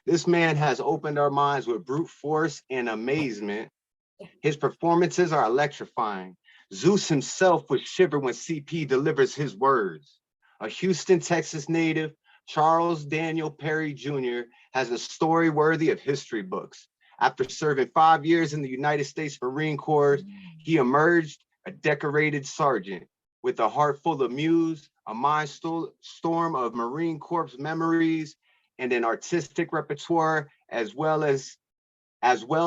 This man has opened our minds with brute force and amazement. His performances are electrifying. Zeus himself would shiver when CP delivers his words. A Houston, Texas native, Charles Daniel Perry Jr. has a story worthy of history books. After serving 5 years in the United States Marine Corps, he emerged a decorated sergeant with a heart full of muse, a mind storm of Marine Corps memories, and an artistic repertoire as well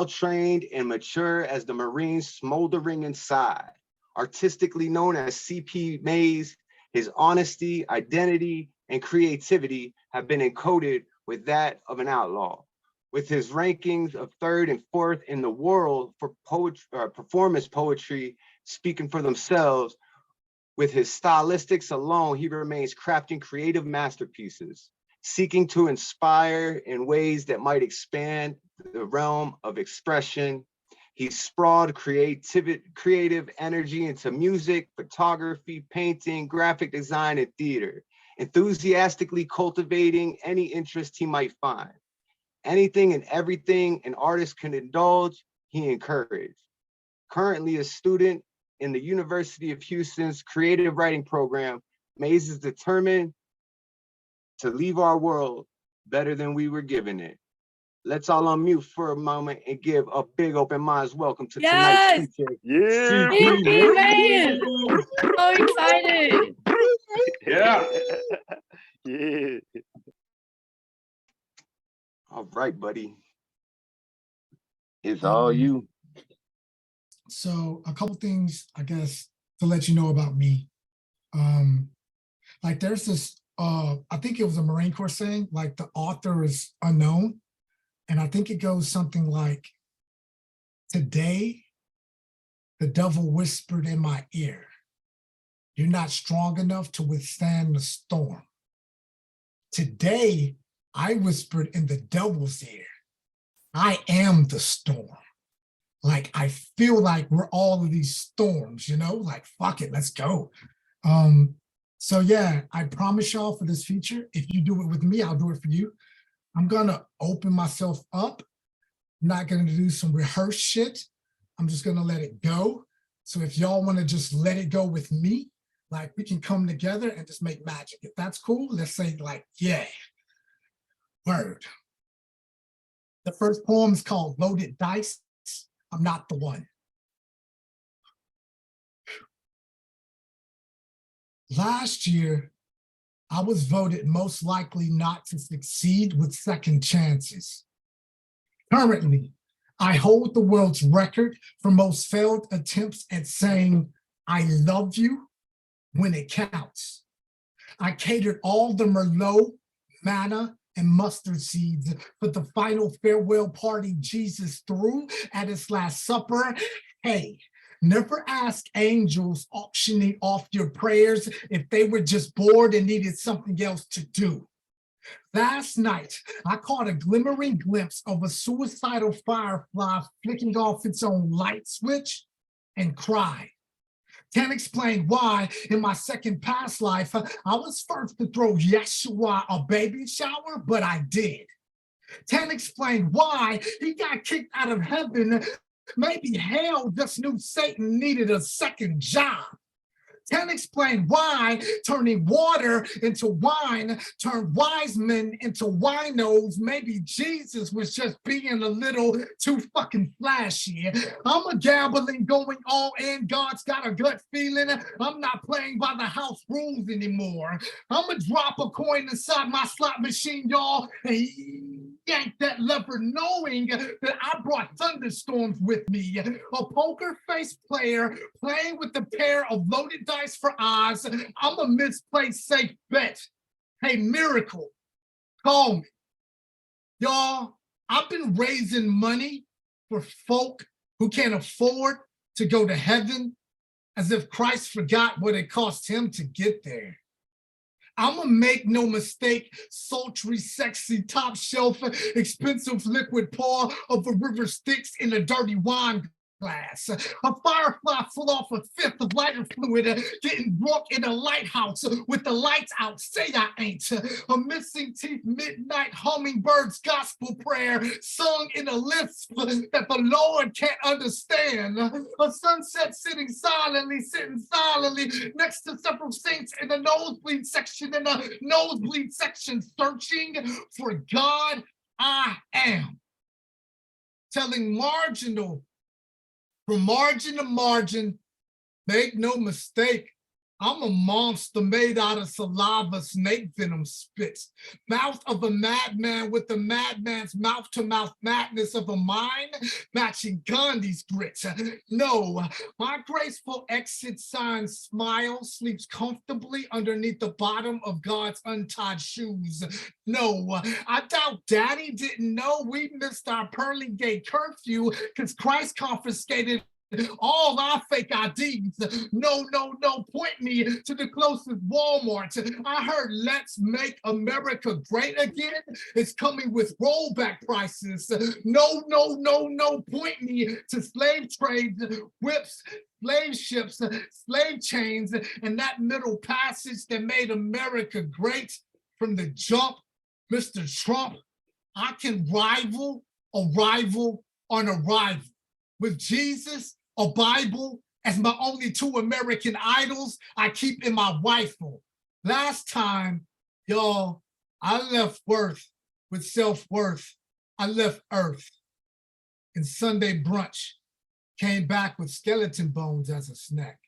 trained and mature as the Marines smoldering inside. Artistically known as CP Mays, his honesty, identity, and creativity have been encoded with that of an outlaw. With his rankings of third and fourth in the world for performance poetry speaking for themselves, with his stylistics alone, he remains crafting creative masterpieces, seeking to inspire in ways that might expand the realm of expression. He sprawled creative energy into music, photography, painting, graphic design, and theater, enthusiastically cultivating any interest he might find. Anything and everything an artist can indulge, he encouraged. Currently a student in the University of Houston's creative writing program, Mays is determined to leave our world better than we were given it. Let's all unmute for a moment and give a big open minds welcome to tonight's feature. Yeah. CP man. So excited. Yeah. Yeah. All right, buddy. It's all you. So a couple things, I guess, to let you know about me. Like there's this, I think it was a Marine Corps saying, like the author is unknown. And I think it goes something like, today, the devil whispered in my ear, you're not strong enough to withstand the storm. Today, I whispered in the devil's ear, I am the storm. Like, I feel like we're all of these storms, you know, like, fuck it, let's go. So yeah, I promise y'all for this feature, if you do it with me, I'll do it for you. I'm gonna open myself up. I'm not gonna do some rehearsed shit. I'm just gonna let it go. So if y'all wanna just let it go with me, like we can come together and just make magic. If that's cool, let's say like, yeah, word. The first poem is called Loaded Dice. I'm not the one. Last year, I was voted most likely not to succeed with second chances. Currently, I hold the world's record for most failed attempts at saying, I love you when it counts. I catered all the Merlot, manna, and mustard seeds for the final farewell party Jesus threw at his last supper. Hey, never ask angels auctioning off your prayers if they were just bored and needed something else to do. Last night, I caught a glimmering glimpse of a suicidal firefly flicking off its own light switch and cried. Can't explain why in my second past life, I was first to throw Yeshua a baby shower, but I did. Can't explain why he got kicked out of heaven. Maybe hell just knew Satan needed a second job. Can't explain why turning water into wine turned wise men into winos. Maybe Jesus was just being a little too fucking flashy. I'm a gambling, going all in. God's got a gut feeling. I'm not playing by the house rules anymore. I'm gonna drop a coin inside my slot machine, y'all, and yank that lever knowing that I brought thunderstorms with me. A poker face player playing with a pair of loaded dice for odds. I'm a misplaced safe bet. Hey, Miracle, call me. Y'all, I've been raising money for folk who can't afford to go to heaven as if Christ forgot what it cost him to get there. I'm gonna make no mistake, sultry, sexy, top shelf, expensive liquid pour of a river Styx in a dirty wine glass. A firefly flew off a fifth of lighter fluid, getting drunk in a lighthouse with the lights out. Say I ain't. A missing teeth midnight hummingbird's gospel prayer sung in a lisp that the Lord can't understand. A sunset sitting silently next to several saints in the nosebleed section, searching for God I am. Telling marginal from margin to margin, make no mistake, I'm a monster made out of saliva, snake venom spits. Mouth of a madman with the madman's mouth-to-mouth madness of a mind, matching Gandhi's grits. No, my graceful exit sign smile sleeps comfortably underneath the bottom of God's untied shoes. No, I doubt Daddy didn't know we missed our pearly gate curfew because Christ confiscated all our fake IDs. No, point me to the closest Walmart. I heard let's make America great again. It's coming with rollback prices. No, point me to slave trades, whips, slave ships, slave chains, and that middle passage that made America great from the jump. Mr. Trump, I can rival a rival on arrival. With Jesus, a Bible, as my only two American idols I keep in my rifle. Last time, y'all, I left worth with self-worth. I left Earth. And Sunday brunch came back with skeleton bones as a snack.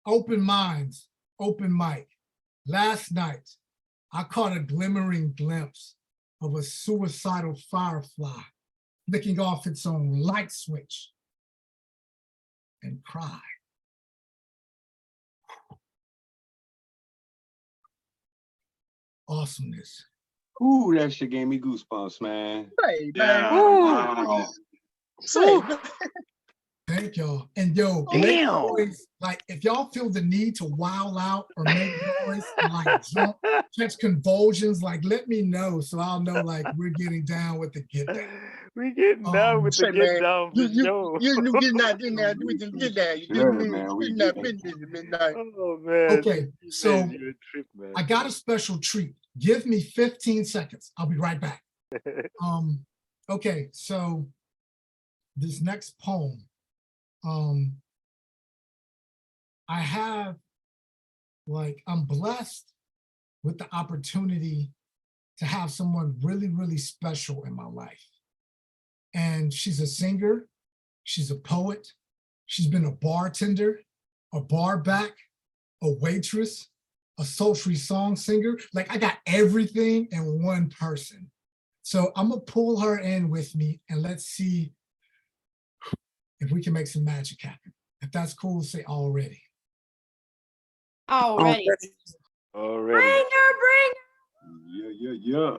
Open minds, open mic. Last night, I caught a glimmering glimpse of a suicidal firefly licking off its own light switch and cried. Awesomeness. Ooh, that shit gave me goosebumps, man. Hey, Yeah. man. Wow. Say, Thank y'all. And yo, Damn. make noise. Like if y'all feel the need to wow out or make noise, like jump, catch convulsions, like let me know so I'll know like we're getting down with the get down. We getting down with the say, get man, down for sure. you getting out in there, we can get there. You Sure, just man, we getting that getting- business at midnight. Oh man. Okay, so Man, you're a trip, man. I got a special treat. Give me 15 seconds. I'll be right back. Okay, so this next poem, I have, like, I'm blessed with the opportunity to have someone really, really special in my life. And she's a singer, she's a poet, she's been a bartender, a bar back, a waitress, a sultry song singer. Like I got everything in one person. So I'm gonna pull her in with me and let's see if we can make some magic happen. If that's cool, say already. Already. Already. Bring her. Yeah.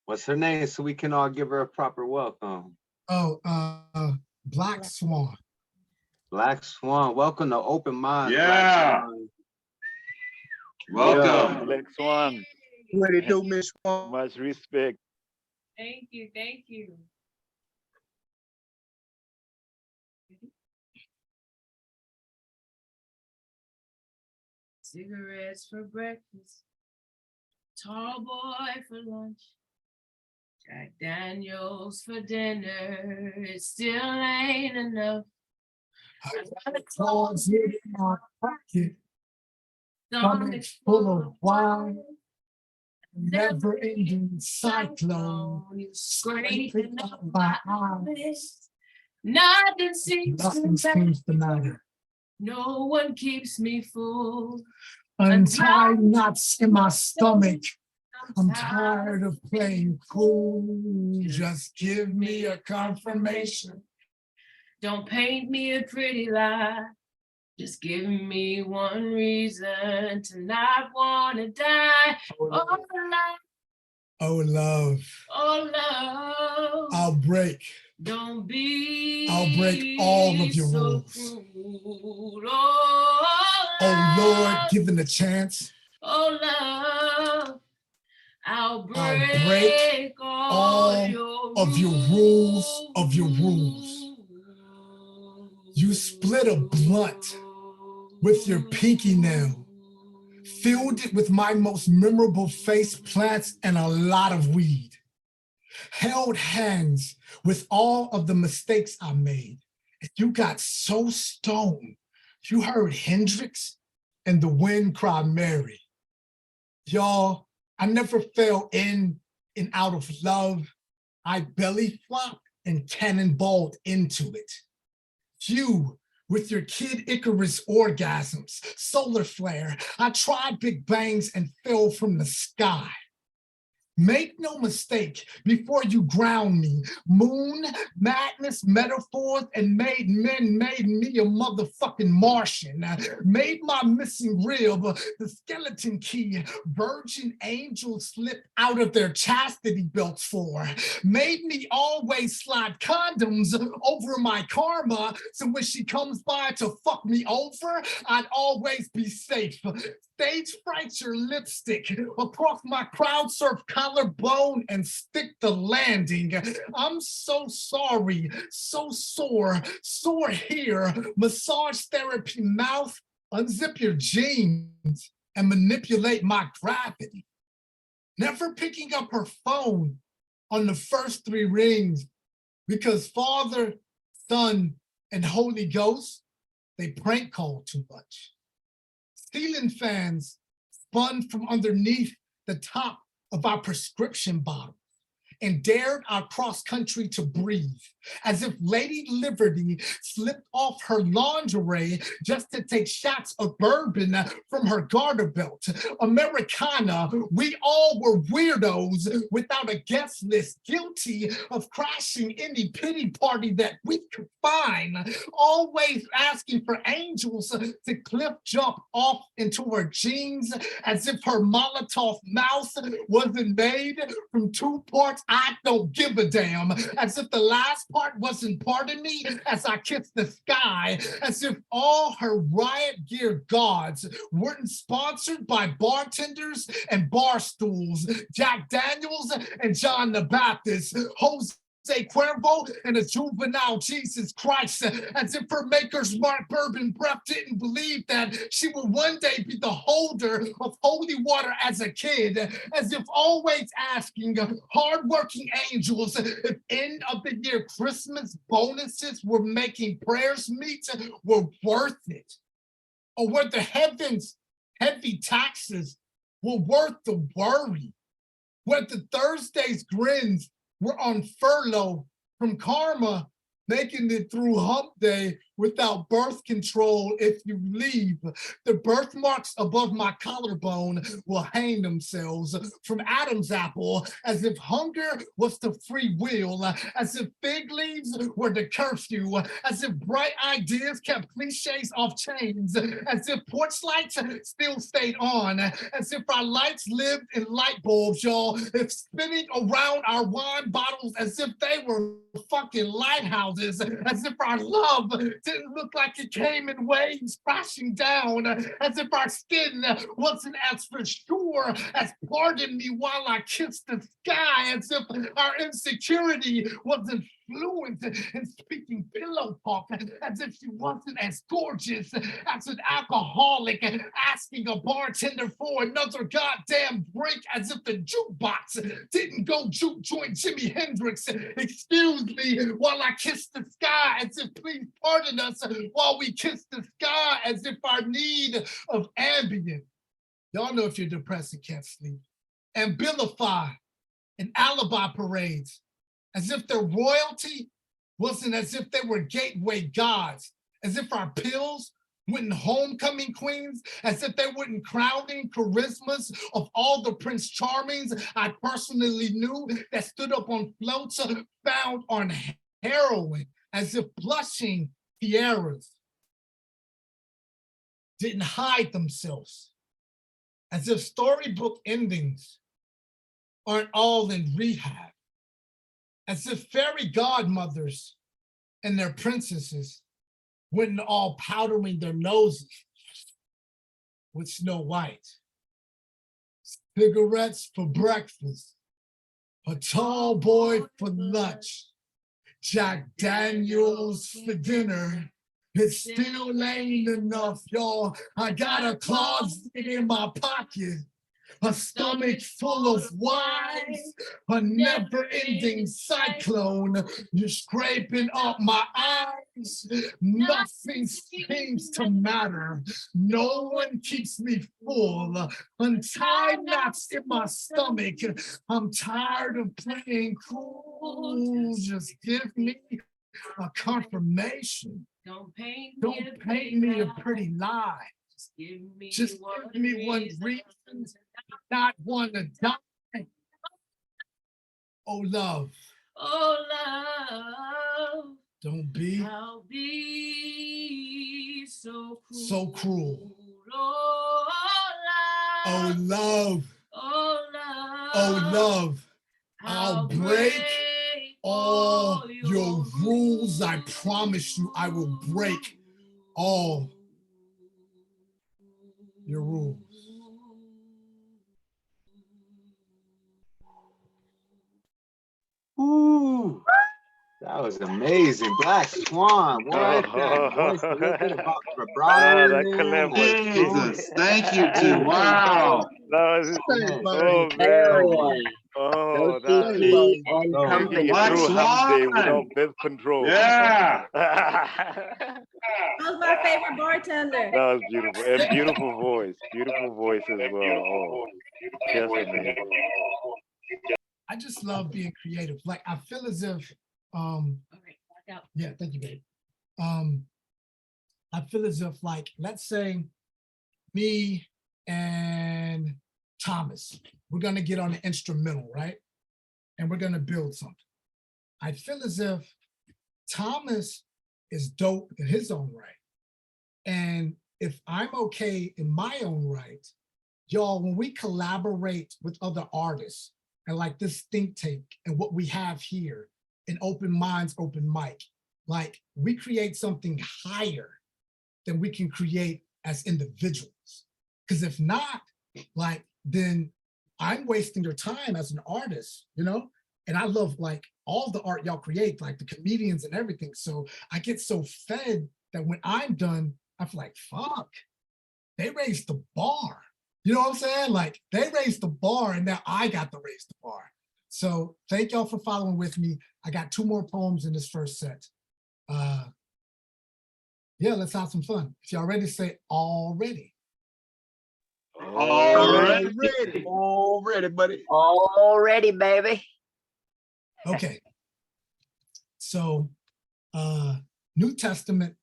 What's her name so we can all give her a proper welcome? Oh, Black Swan. Black Swan, welcome to Open Mind. Yeah. Welcome. Black Swan. What it do, Miss Swan? Much respect. Thank you. Thank you. Cigarettes for breakfast, tall boy for lunch, Jack Daniels for dinner. It still ain't enough. I got a closet in my pocket, Stomach full of wine, never-ending cyclone, scraping up my eyes. Nothing seems Nothing to seems to matter. No one keeps me full. Untied knots in my stomach. I'm tired of playing cool. Just give me a confirmation. Don't paint me a pretty lie. Just give me one reason to not want to die. Oh, love. Oh, love. Oh, love. I'll break. Don't be. I'll break all of your so rules. Cruel. Oh, Oh, Lord, love. given the chance, Oh, love. I'll break, break all all your of your rules of your rules. You split a blunt with your pinky nail, filled it with my most memorable face plants and a lot of weed. Held hands with all of the mistakes I made. You got so stoned, you heard Hendrix and the wind cry Mary. Y'all, I never fell in and out of love. I belly flopped and cannonballed into it. You, with your Kid Icarus orgasms, solar flare, I tried big bangs and fell from the sky. Make no mistake, before you ground me, moon, madness, metaphors, and made me a motherfucking Martian. Made my missing rib the skeleton key virgin angels slip out of their chastity belts for. Made me always slide condoms over my karma, so when she comes by to fuck me over, I'd always be safe. Stage fright your lipstick across my crowd surf collarbone and stick the landing. I'm so sorry, so sore here. Massage therapy mouth, unzip your jeans and manipulate my gravity. Never picking up her phone on the first 3 rings because Father, Son, and Holy Ghost, they prank call too much. Ceiling fans spun from underneath the top of our prescription bottle and dared our cross country to breathe, as if Lady Liberty slipped off her lingerie just to take shots of bourbon from her garter belt. Americana, we all were weirdos without a guest list, guilty of crashing any pity party that we could find, always asking for angels to cliff jump off into her jeans as if her Molotov mouth wasn't made from 2 parts I don't give a damn, as if the last part wasn't part of me as I kissed the sky, as if all her riot gear gods weren't sponsored by bartenders and bar stools, Jack Daniels and John the Baptist, Jose Cuervo and a juvenile Jesus Christ, as if her maker's Mark Bourbon breath didn't believe that she would one day be the holder of holy water as a kid, as if always asking hardworking angels if end of the year Christmas bonuses were making prayers meet were worth it, or were the heavens heavy taxes were worth the worry, whether Thursday's grins were on furlough from karma, making it through hump day without birth control if you leave. The birthmarks above my collarbone will hang themselves from Adam's apple, as if hunger was the free will, as if fig leaves were the curfew, as if bright ideas kept cliches off chains, as if porch lights still stayed on, as if our lights lived in light bulbs, y'all, if spinning around our wine bottles as if they were fucking lighthouses, as if our love didn't look like it came in waves crashing down, as if our skin wasn't as for sure as pardon me while I kissed the sky, as if our insecurity wasn't fluent in speaking pillow talk, as if she wasn't as gorgeous as an alcoholic asking a bartender for another goddamn drink, as if the jukebox didn't go juke joint Jimi Hendrix. Excuse me while I kiss the sky, as if please pardon us while we kiss the sky, as if our need of Ambien. Y'all know if you're depressed and can't sleep. Ambilify and alibi parades, as if their royalty wasn't as if they were gateway gods, as if our pills weren't homecoming queens, as if they weren't crowning charismas of all the Prince Charmings I personally knew that stood up on floats found on heroin, as if blushing tiaras didn't hide themselves, as if storybook endings aren't all in rehab, as if fairy godmothers and their princesses wouldn't all powdering their noses with Snow White. Cigarettes for breakfast, a tall boy for lunch, Jack Daniels for dinner. It still ain't enough, y'all. I got a closet in my pocket, a stomach full of wines, a never-ending cyclone. You're scraping up my eyes. Nothing seems to matter. No one keeps me full. Untie knots in my stomach. I'm tired of playing cool. Just give me a confirmation. Don't paint me a pretty lie. Just give me one reason Not want to die. Oh, love. Oh, love. Don't be I'll be so cruel. so cruel. Oh, love. Oh, love. Oh, love. Oh, love. I'll break all your rules. I promise you, I will break all your rules. Ooh, that was amazing. Black Swan, what? That voice, a little bit about vibrato in that there. clever. Jesus, thank you, T. Wow. That was Thanks, oh buddy. man. Oh, Those that two is buddies. and Oh, taking you Black through Hump Day Swan. without birth control. Yeah. That That was my favorite bartender. was beautiful. And beautiful voice. Beautiful voice as well. Oh, just amazing. I just love being creative. Like I feel as if, yeah, thank you, babe. I feel as if, like, let's say me and Thomas, we're gonna get on the instrumental, right? And we're gonna build something. I feel as if Thomas is dope in his own right. And if I'm okay in my own right, y'all, when we collaborate with other artists and like this think tank and what we have here in Open Minds, Open Mic, like we create something higher than we can create as individuals. Because if not, like, then I'm wasting your time as an artist, you know? And I love like all the art y'all create, like the comedians and everything. So I get so fed that when I'm done, I feel like, fuck, they raised the bar. You know what I'm saying? Like they raised the bar and now I got to raise the bar. So thank y'all for following with me. I got 2 more poems in this first set. Yeah, let's have some fun. If y'all ready, say already. Already. Already, buddy. Already, baby. Okay. So Newer Testament,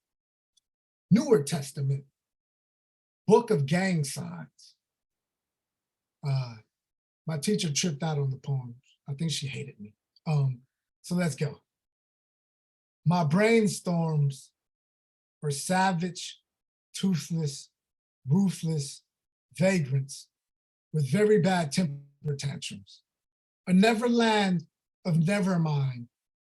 Book of Gang Signs. My teacher tripped out on the poems. I think she hated me. So let's go. My brainstorms were savage, toothless, ruthless, vagrants with very bad temper tantrums. A neverland of nevermind.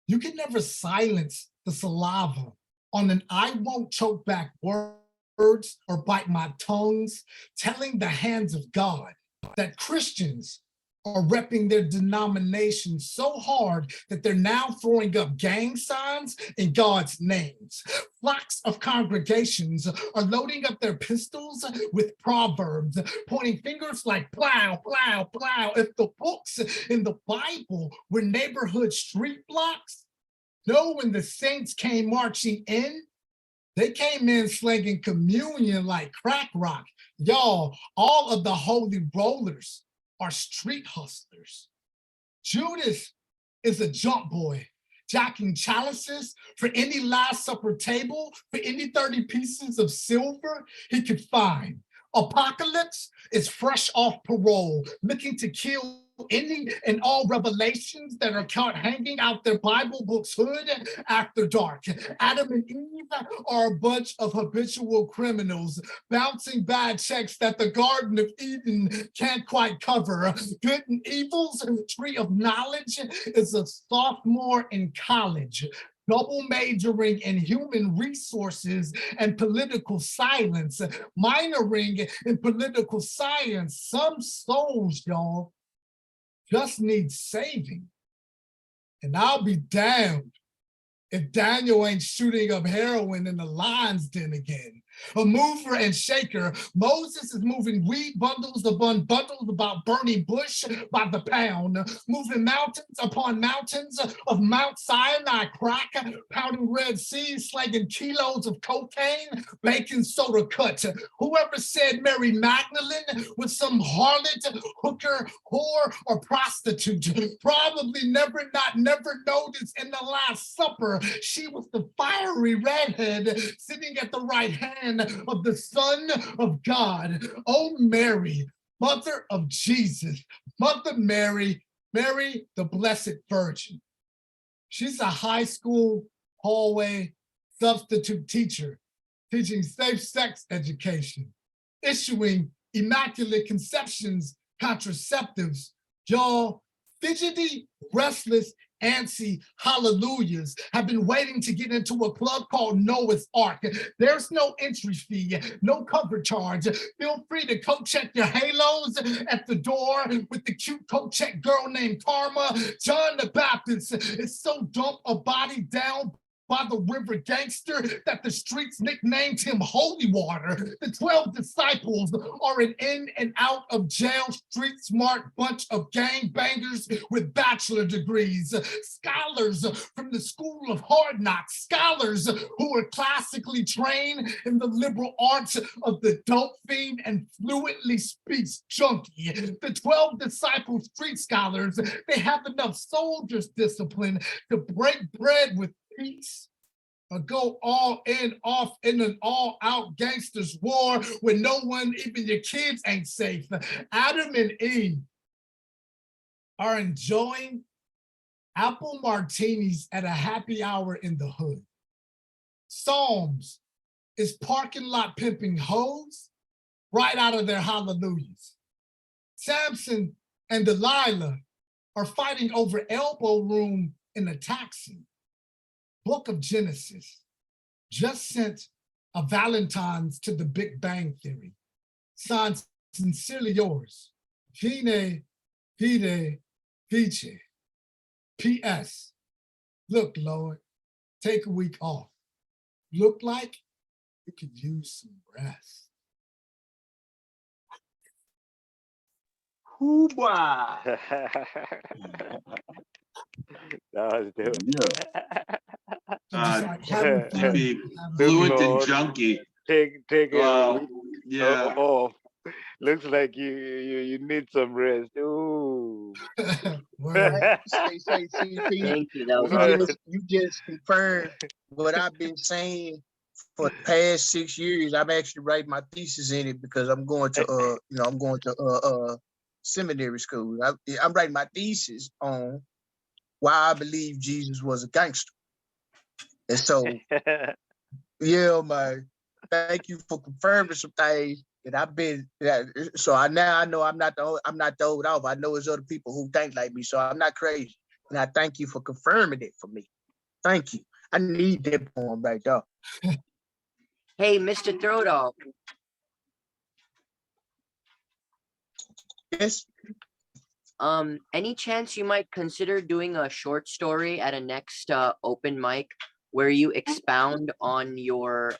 You can never silence the saliva on an I won't choke back words or bite my tongues, telling the hands of God that Christians are repping their denomination so hard that they're now throwing up gang signs in God's names. Flocks of congregations are loading up their pistols with proverbs, pointing fingers like plow, plow, plow. If the books in the Bible were neighborhood street blocks, know when the saints came marching in, they came in slanging communion like crack rock. Y'all, all of the holy rollers are street hustlers. Judas is a jump boy, jacking chalices for any Last Supper table, for any 30 pieces of silver he could find. Apocalypse is fresh off parole, looking to kill any and all revelations that are caught hanging out their Bible book's hood after dark. Adam and Eve are a bunch of habitual criminals, bouncing bad checks that the Garden of Eden can't quite cover. Good and Evil's tree of knowledge is a sophomore in college, double majoring in human resources and political silence, minoring in political science. Some souls, y'all, just need saving. And I'll be damned if Daniel ain't shooting up heroin in the lion's den again. A mover and shaker, Moses is moving weed bundles upon bundles about burning bush by the pound, moving mountains upon mountains of Mount Sinai crack, pounding Red Sea, slanging kilos of cocaine, baking soda cut. Whoever said Mary Magdalene was some harlot, hooker, whore, or prostitute probably never noticed in the Last Supper she was the fiery redhead sitting at the right hand of the Son of God. Oh, Mary, Mother of Jesus, Mother Mary, Mary, the Blessed Virgin. She's a high school hallway substitute teacher, teaching safe sex education, issuing immaculate conceptions, contraceptives, y'all, fidgety, restless, antsy hallelujahs have been waiting to get into a club called Noah's Ark. There's no entry fee, no cover charge. Feel free to coat check your halos at the door with the cute coat check girl named Karma. John the Baptist is so dump a body down by the river gangster that the streets nicknamed him Holy Water. The 12 disciples are an in and out of jail, street smart bunch of gangbangers with bachelor degrees, scholars from the school of hard knocks, scholars who are classically trained in the liberal arts of the dope fiend and fluently speaks junkie. The 12 disciple street scholars, they have enough soldiers discipline to break bread with peace, or go all in off in an all-out gangsters war where no one, even your kids, ain't safe. Adam and Eve are enjoying apple martinis at a happy hour in the hood. Psalms is parking lot pimping hoes right out of their hallelujahs. Samson and Delilah are fighting over elbow room in a taxi. Book of Genesis just sent a Valentine's to the Big Bang Theory. Signed, sincerely yours, Vine, Vide, Vice. P.S. Look, Lord, take a week off. Look like you could use some rest. Hoobah. That was dope. Yeah. So just Uh, like having You fun, be having fluent and Lord. junky. Take Well, yeah. off. Looks like you need some rest. Ooh. word. Say, CP, Thank you. That was you just confirmed what I've been saying for the past 6 years. I'm actually writing my thesis in it because I'm going to I'm going to seminary school. I'm writing my thesis on why I believe Jesus was a gangster. And so, yeah, man, thank you for confirming some things that I've been. So I know I'm not the old off. I know there's other people who think like me, so I'm not crazy. And I thank you for confirming it for me. Thank you. I need that poem right there. Hey, Mr. Throwdog. Yes. Any chance you might consider doing a short story at a next open mic where you expound on your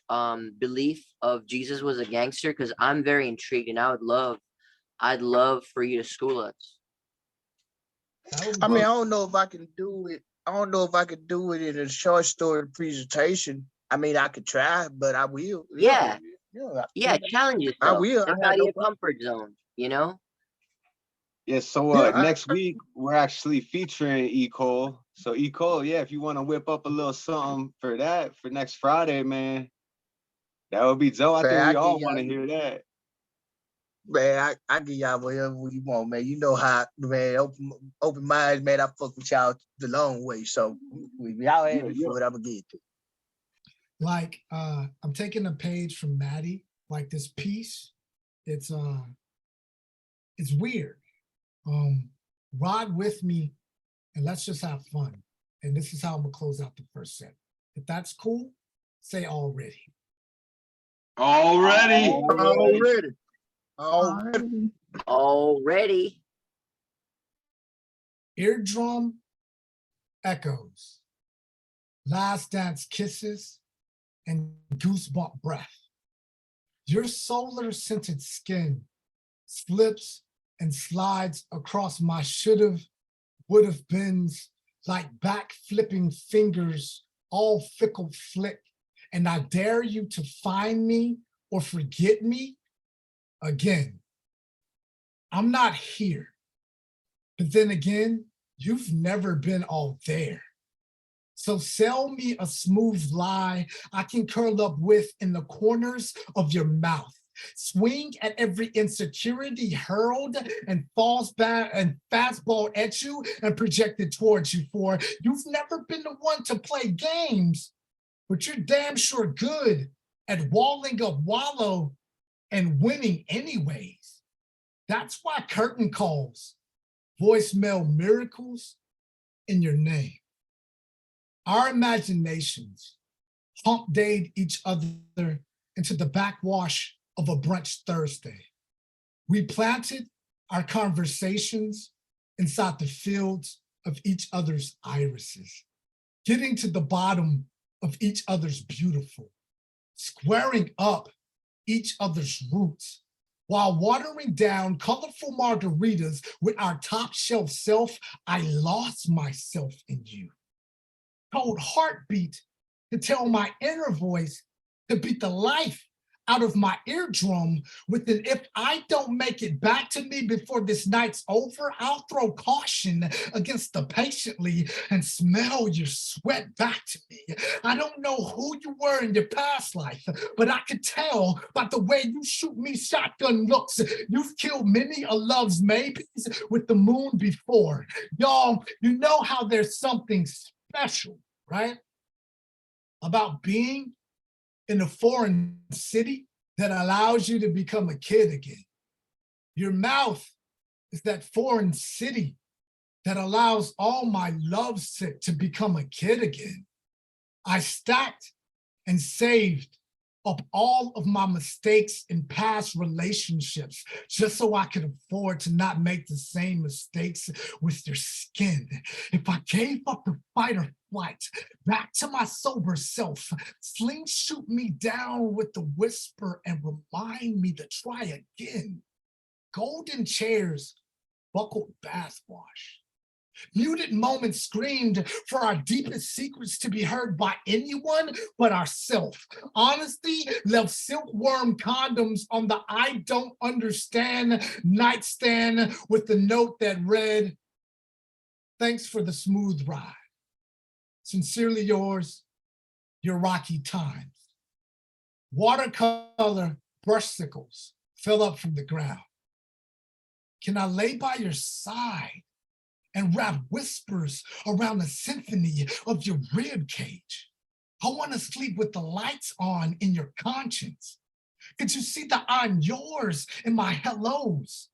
belief of Jesus was a gangster? Because I'm very intrigued and I'd love for you to school us. I mean, I don't know if I can do it. I don't know if I could do it in a short story presentation. I mean, I could try, but I will. Yeah. Yeah. Yeah, challenge yourself. I will. Step I out of have your no comfort zone, you know? Yeah, so Yeah, next week we're actually featuring E. Cole. So E. Cole, yeah, if you want to whip up a little something for that for next Friday, man, that would be dope. I Man, think I we all give want to y'all- hear that. Man, I give y'all whatever you want, man. You know how, man, open minds, man, I fuck with y'all the long way. So if y'all ask me for it, I'm gonna get it. Like I'm taking a page from Maddie, like this piece. It's weird. Ride with me and let's just have fun. And this is how I'm gonna close out the first set. If that's cool, say already. Already. Already. Eardrum echoes, last dance kisses, and goosebump breath. Your solar scented skin slips and slides across my should've, would've beens like back flipping fingers, all fickle flick. And I dare you to find me or forget me again. I'm not here. But then again, you've never been all there. So sell me a smooth lie I can curl up with in the corners of your mouth. Swing at every insecurity hurled and falls back and fastball at you and projected towards you. For you've never been the one to play games, but you're damn sure good at walling up wallow and winning anyways. That's why curtain calls, voicemail miracles in your name. Our imaginations hump dayed each other into the backwash of a brunch Thursday. We planted our conversations inside the fields of each other's irises, getting to the bottom of each other's beautiful, squaring up each other's roots, while watering down colorful margaritas with our top shelf self. I lost myself in you. Told heartbeat to tell my inner voice to beat the life out of my eardrum with an if I don't make it back to me before this night's over, I'll throw caution against the patiently and smell your sweat back to me. I don't know who you were in your past life, but I could tell by the way you shoot me shotgun looks. You've killed many a love's maybes with the moon before. Y'all, you know how there's something special, right, about being in a foreign city that allows you to become a kid again. Your mouth is that foreign city that allows all my lovesick to become a kid again. I stacked and saved up all of my mistakes in past relationships just so I could afford to not make the same mistakes with your skin. If I gave up the fight or flight back to my sober self, sling shoot me down with the whisper and remind me to try again. Golden chairs, buckled bath wash. Muted moments screamed for our deepest secrets to be heard by anyone but ourselves. Honesty left silkworm condoms on the I don't understand nightstand with the note that read, "Thanks for the smooth ride. Sincerely yours, your rocky times." Watercolor brushsicles fill up from the ground. Can I lay by your side and wrap whispers around the symphony of your rib cage? I want to sleep with the lights on in your conscience. Could you see the I'm yours in my hellos?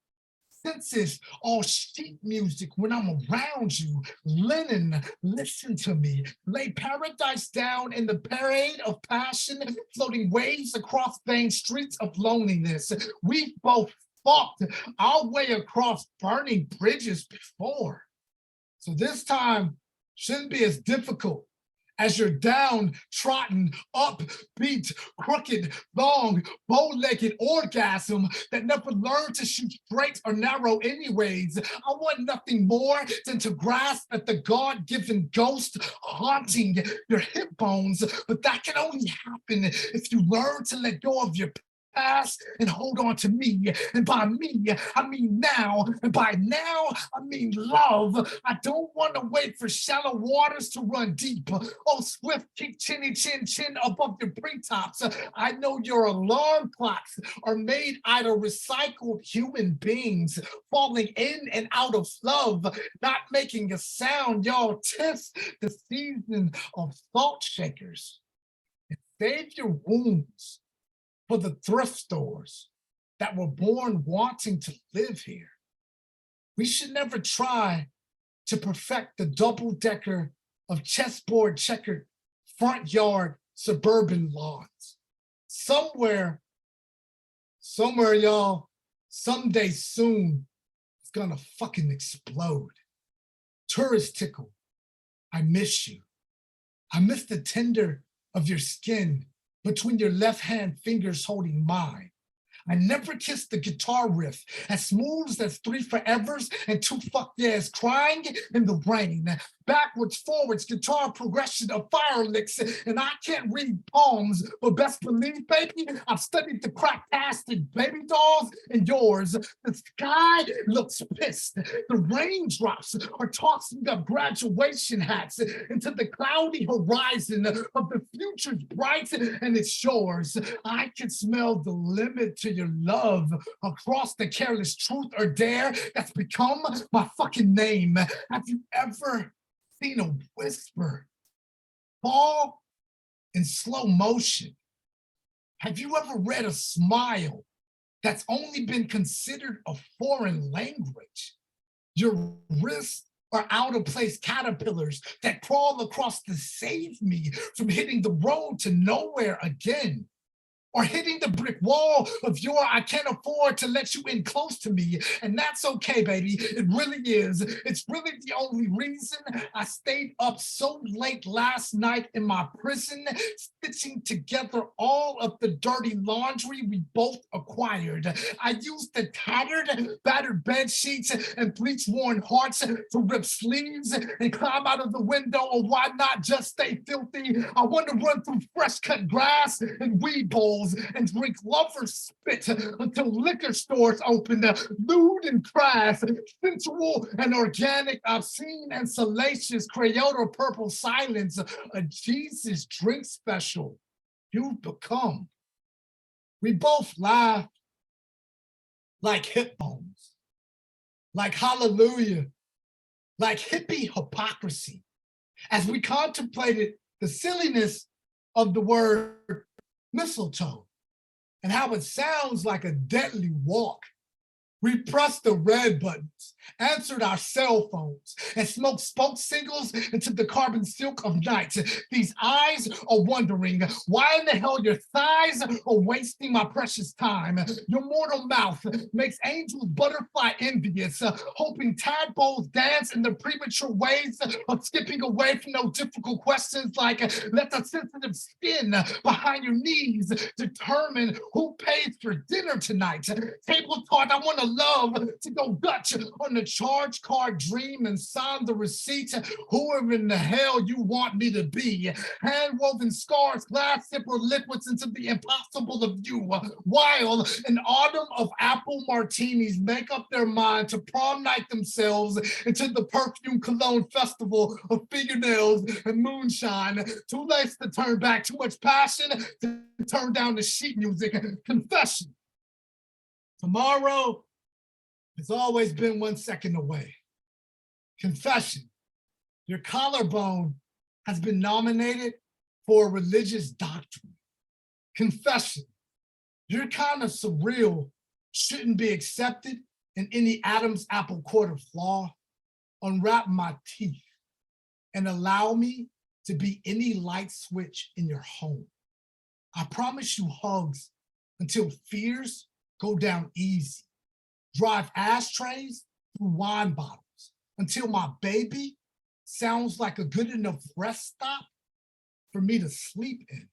Senses all sheet music when I'm around you. Linen, listen to me. Lay paradise down in the parade of passion, floating waves across vain streets of loneliness. We've both fought our way across burning bridges before. So this time shouldn't be as difficult as your downtrodden, upbeat, crooked, long, bow-legged orgasm that never learned to shoot straight or narrow anyways. I want nothing more than to grasp at the God-given ghost haunting your hip bones, but that can only happen if you learn to let go of your past and hold on to me. And by me, I mean now. And by now, I mean love. I don't want to wait for shallow waters to run deep. Oh, swift kick chinny chin chin above your pre-tops. I know your alarm clocks are made out of recycled human beings, falling in and out of love, not making a sound. Y'all test the season of salt shakers and save your wounds for the thrift stores that were born wanting to live here. We should never try to perfect the double-decker of chessboard checkered front yard suburban lawns. Somewhere, y'all, someday soon, it's gonna fucking explode. Tourist tickle, I miss you. I miss the tender of your skin between your left hand fingers holding mine. I never kissed the guitar riff as smooth as 3 forevers and 2 fuck yeahs crying in the rain. Backwards, forwards, guitar progression of fire licks, and I can't read palms, but best believe, baby, I've studied the cracktastic baby dolls and yours. The sky looks pissed. The raindrops are tossing up graduation hats into the cloudy horizon of the future's bright and it's yours. I can smell the limit to your love across the careless truth or dare that's become my fucking name. Have you ever seen a whisper fall in slow motion? Have you ever read a smile that's only been considered a foreign language? Your wrists are out of place caterpillars that crawl across to save me from hitting the road to nowhere again. Or hitting the brick wall of your I can't afford to let you in close to me. And that's okay, baby. It really is. It's really the only reason I stayed up so late last night in my prison, stitching together all of the dirty laundry we both acquired. I used the tattered, battered bed sheets and bleach-worn hearts to rip sleeves and climb out of the window, or why not just stay filthy? I want to run through fresh-cut grass and weed bowls and drink lover's spit until liquor stores open, lewd and crass, sensual and organic, obscene and salacious, Crayola purple silence, a Jesus drink special you've become. We both laugh like hip bones, like hallelujah, like hippie hypocrisy, as we contemplated the silliness of the word mistletoe and how it sounds like a deadly walk. We pressed the red buttons, answered our cell phones, and smoked spoke singles into the carbon silk of night. These eyes are wondering why in the hell your thighs are wasting my precious time. Your mortal mouth makes angels butterfly envious, hoping tadpoles dance in the premature ways of skipping away from no difficult questions like, let the sensitive skin behind your knees determine who pays for dinner tonight. Table talk, I want to love to go Dutch on the charge card dream and sign the receipt. Whoever in the hell you want me to be. Hand woven scars, glass zipper liquids into the impossible of you. While an autumn of apple martinis make up their mind to prom night themselves into the perfume cologne festival of fingernails and moonshine. Too late to turn back, too much passion to turn down the sheet music. Confession. Tomorrow has always been 1 second away. Confession. Your collarbone has been nominated for a religious doctrine. Confession. Your kind of surreal shouldn't be accepted in any Adam's apple quarter flaw. Unwrap my teeth and allow me to be any light switch in your home. I promise you hugs until fears go down easy. Drive ashtrays through wine bottles until my baby sounds like a good enough rest stop for me to sleep in.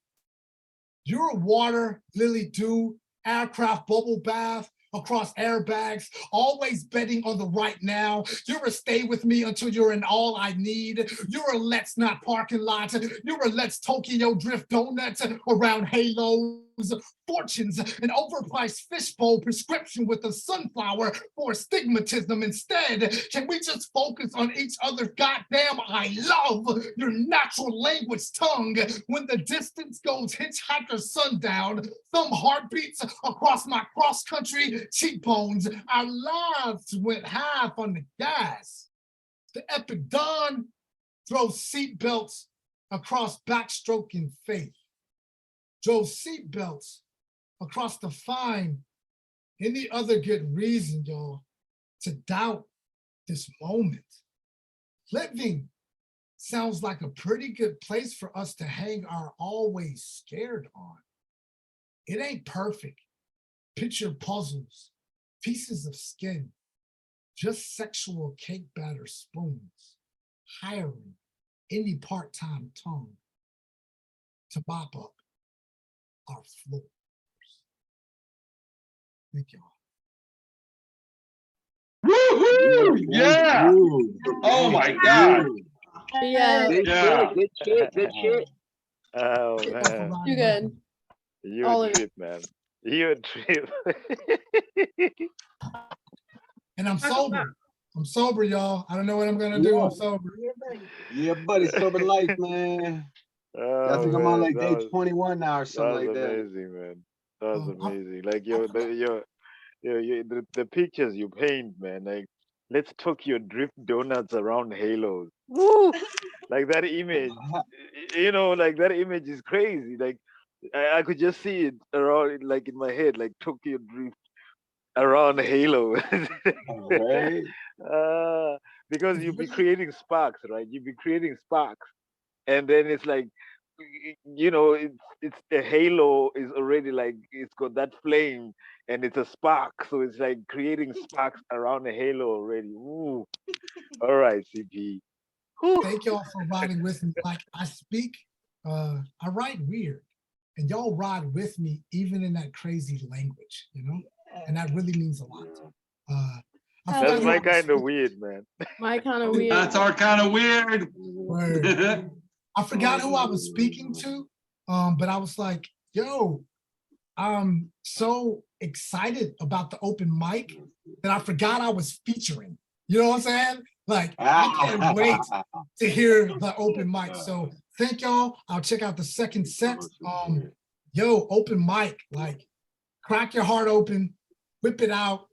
You're a water, lily dew, aircraft bubble bath across airbags, always betting on the right now. You're a stay with me until you're in all I need. You're a let's not parking lot. You're a let's Tokyo drift donuts around halos. Fortunes, an overpriced fishbowl prescription with a sunflower for astigmatism. Instead, can we just focus on each other's goddamn I love your natural language tongue when the distance goes hitchhiker sundown, some heartbeats across my cross-country cheekbones. Our lives went half on the gas. The epic dawn drove seatbelts across backstroking faith. Drove seatbelts across to find any other good reason, y'all, to doubt this moment. Living sounds like a pretty good place for us to hang our always scared on. It ain't perfect. Picture puzzles, pieces of skin, just sexual cake batter spoons, hiring, any part-time tongue to mop up our floors. Thank y'all. Woohoo! Yeah. Oh my God. Yeah, Good Yeah. shit, good shit, good shit. Oh Thank y'all for man, riding you with good. me. you All a of it. trip, man. You a trip. And I'm sober. I'm sober, y'all. I don't know what I'm gonna Yeah. do. I'm sober. Yeah, buddy, sober life, man. I Oh think I'm on man, like day 21 now or that something was like that. amazing, man. That was I'm- amazing. Like I forgot- the pictures you paint, man. Like, let's Tokyo drift donuts around halos. Woo! Like that image, like that image is crazy. Like I could just see it around, like in my head, like Tokyo drift around Halo. Right? Because you'll be creating sparks, right? You'll be creating sparks, and then it's like, it's a halo is already like it's got that flame, and it's a spark, so it's like creating sparks around a halo already. Ooh, all right, CP. Whew. Thank y'all for riding with me. Like I speak, I write weird, and y'all ride with me even in that crazy language, and that really means a lot. I forgot That's who my I was kind of speaking- weird, man. My kind of weird. That's our kind of weird. Word. I forgot who I was speaking to, but I was like, yo, I'm so excited about the open mic that I forgot I was featuring. You know what I'm saying? Like, I can't wait to hear the open mic. So thank y'all. I'll check out the second set. Yo, open mic, like crack your heart open, whip it out,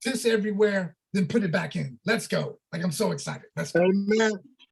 piss everywhere, then put it back in. Let's go. Like, I'm so excited. Let's go. Amen.